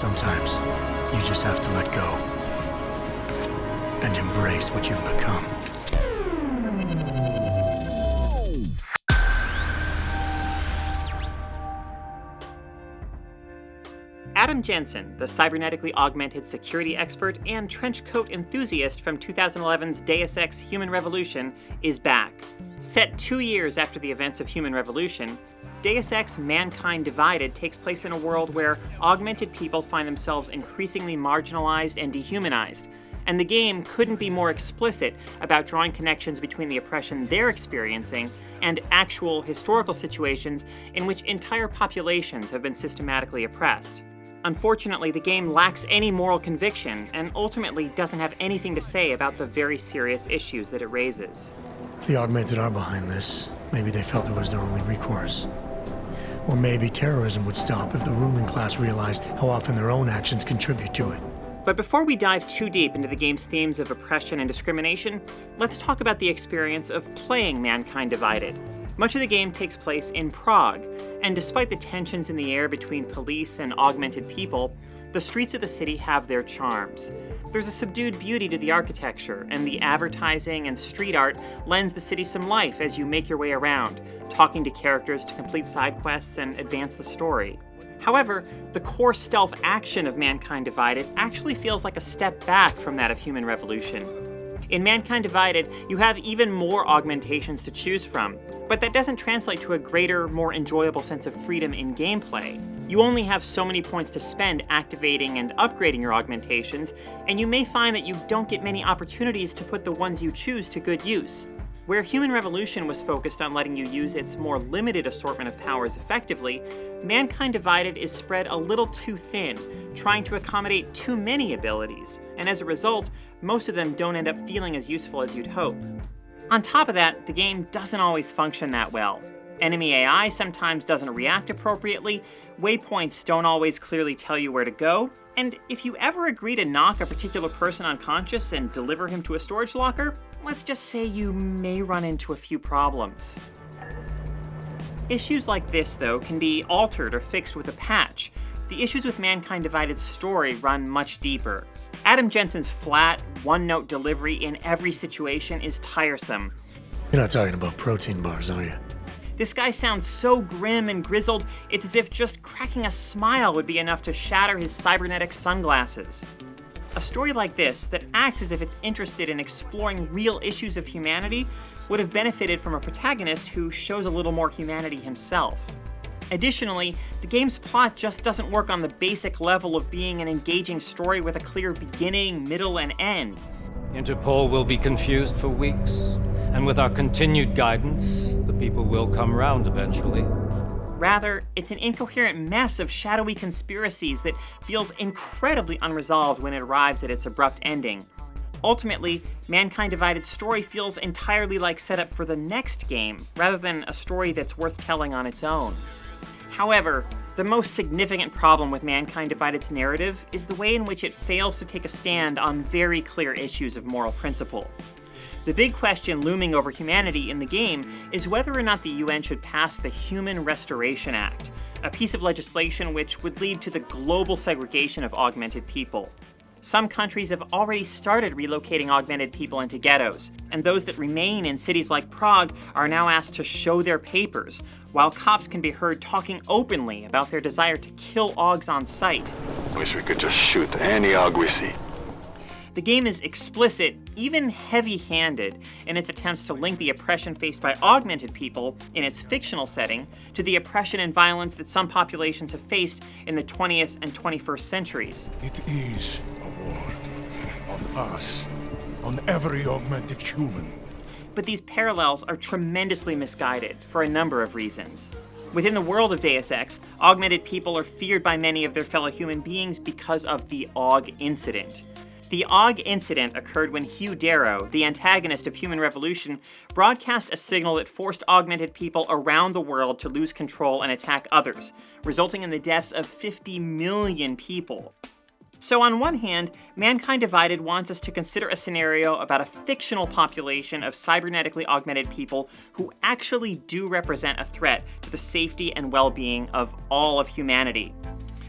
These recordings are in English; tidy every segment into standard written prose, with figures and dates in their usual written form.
Sometimes, you just have to let go and embrace what you've become. Adam Jensen, the cybernetically augmented security expert and trenchcoat enthusiast from 2011's Deus Ex Human Revolution, is back. Set 2 years after the events of Human Revolution, Deus Ex Mankind Divided takes place in a world where augmented people find themselves increasingly marginalized and dehumanized, and the game couldn't be more explicit about drawing connections between the oppression they're experiencing and actual historical situations in which entire populations have been systematically oppressed. Unfortunately, the game lacks any moral conviction and ultimately doesn't have anything to say about the very serious issues that it raises. If the augmented are behind this, maybe they felt it was their only recourse. Or maybe terrorism would stop if the ruling class realized how often their own actions contribute to it. But before we dive too deep into the game's themes of oppression and discrimination, let's talk about the experience of playing Mankind Divided. Much of the game takes place in Prague, and despite the tensions in the air between police and augmented people, the streets of the city have their charms. There's a subdued beauty to the architecture, and the advertising and street art lends the city some life as you make your way around, talking to characters to complete side quests and advance the story. However, the core stealth action of Mankind Divided actually feels like a step back from that of Human Revolution. In Mankind Divided, you have even more augmentations to choose from, but that doesn't translate to a greater, more enjoyable sense of freedom in gameplay. You only have so many points to spend activating and upgrading your augmentations, and you may find that you don't get many opportunities to put the ones you choose to good use. Where Human Revolution was focused on letting you use its more limited assortment of powers effectively, Mankind Divided is spread a little too thin, trying to accommodate too many abilities, and as a result, most of them don't end up feeling as useful as you'd hope. On top of that, the game doesn't always function that well. Enemy AI sometimes doesn't react appropriately, waypoints don't always clearly tell you where to go, and if you ever agree to knock a particular person unconscious and deliver him to a storage locker, let's just say you may run into a few problems. Issues like this, though, can be altered or fixed with a patch. The issues with Mankind Divided's story run much deeper. Adam Jensen's flat, one-note delivery in every situation is tiresome. You're not talking about protein bars, are you? This guy sounds so grim and grizzled, it's as if just cracking a smile would be enough to shatter his cybernetic sunglasses. A story like this, that acts as if it's interested in exploring real issues of humanity, would have benefited from a protagonist who shows a little more humanity himself. Additionally, the game's plot just doesn't work on the basic level of being an engaging story with a clear beginning, middle, and end. Interpol will be confused for weeks, and with our continued guidance, the people will come round eventually. Rather, it's an incoherent mess of shadowy conspiracies that feels incredibly unresolved when it arrives at its abrupt ending. Ultimately, Mankind Divided's story feels entirely like setup for the next game, rather than a story that's worth telling on its own. However, the most significant problem with Mankind Divided's narrative is the way in which it fails to take a stand on very clear issues of moral principle. The big question looming over humanity in the game is whether or not the UN should pass the Human Restoration Act, a piece of legislation which would lead to the global segregation of augmented people. Some countries have already started relocating augmented people into ghettos, and those that remain in cities like Prague are now asked to show their papers, while cops can be heard talking openly about their desire to kill augs on sight. Wish we could just shoot any aug we see. The game is explicit, even heavy-handed, in its attempts to link the oppression faced by augmented people in its fictional setting to the oppression and violence that some populations have faced in the 20th and 21st centuries. It is a war on us, on every augmented human. But these parallels are tremendously misguided for a number of reasons. Within the world of Deus Ex, augmented people are feared by many of their fellow human beings because of the aug incident. The aug incident occurred when Hugh Darrow, the antagonist of Human Revolution, broadcast a signal that forced augmented people around the world to lose control and attack others, resulting in the deaths of 50 million people. So on one hand, Mankind Divided wants us to consider a scenario about a fictional population of cybernetically augmented people who actually do represent a threat to the safety and well-being of all of humanity.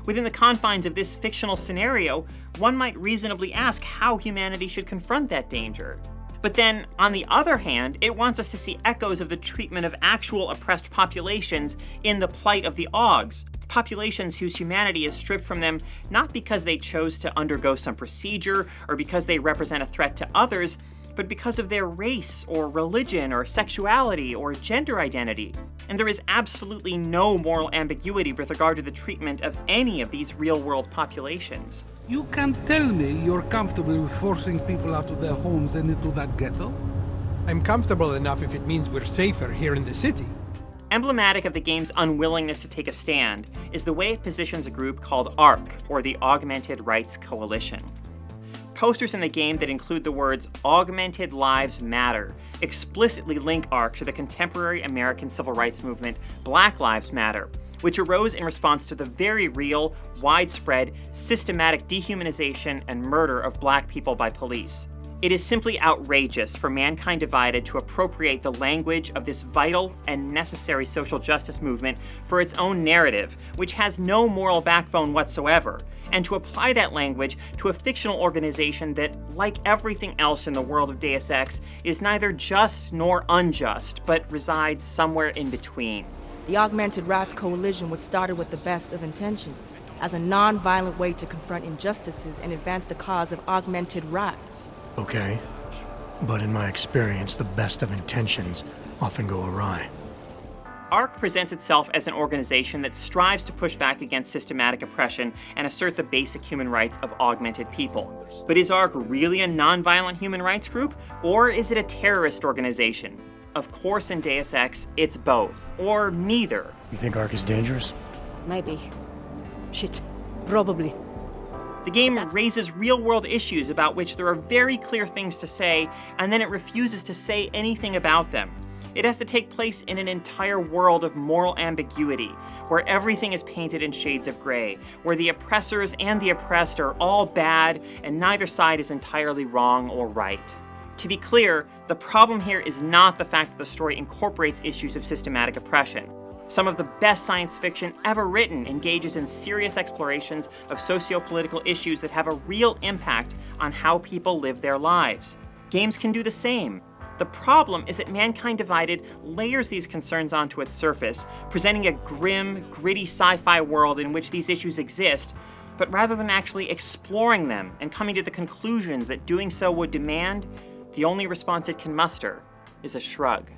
Within the confines of this fictional scenario, one might reasonably ask how humanity should confront that danger. But then, on the other hand, it wants us to see echoes of the treatment of actual oppressed populations in the plight of the Augs, populations whose humanity is stripped from them not because they chose to undergo some procedure or because they represent a threat to others, but because of their race or religion or sexuality or gender identity. And there is absolutely no moral ambiguity with regard to the treatment of any of these real-world populations. You can't tell me you're comfortable with forcing people out of their homes and into that ghetto? I'm comfortable enough if it means we're safer here in the city. Emblematic of the game's unwillingness to take a stand is the way it positions a group called ARC, or the Augmented Rights Coalition. Posters in the game that include the words "Augmented Lives Matter" explicitly link ARC to the contemporary American civil rights movement Black Lives Matter, which arose in response to the very real, widespread, systematic dehumanization and murder of Black people by police. It is simply outrageous for Mankind Divided to appropriate the language of this vital and necessary social justice movement for its own narrative, which has no moral backbone whatsoever, and to apply that language to a fictional organization that, like everything else in the world of Deus Ex, is neither just nor unjust, but resides somewhere in between. The Augmented Rights Coalition was started with the best of intentions, as a non-violent way to confront injustices and advance the cause of augmented rights. Okay, but in my experience, the best of intentions often go awry. ARC presents itself as an organization that strives to push back against systematic oppression and assert the basic human rights of augmented people. But is ARC really a non-violent human rights group, or is it a terrorist organization? Of course, in Deus Ex, it's both, or neither. You think ARC is dangerous? Maybe. Shit. Probably. The game raises real-world issues about which there are very clear things to say, and then it refuses to say anything about them. It has to take place in an entire world of moral ambiguity, where everything is painted in shades of gray, where the oppressors and the oppressed are all bad, and neither side is entirely wrong or right. To be clear, the problem here is not the fact that the story incorporates issues of systematic oppression. Some of the best science fiction ever written engages in serious explorations of socio-political issues that have a real impact on how people live their lives. Games can do the same. The problem is that Mankind Divided layers these concerns onto its surface, presenting a grim, gritty sci-fi world in which these issues exist, but rather than actually exploring them and coming to the conclusions that doing so would demand, the only response it can muster is a shrug.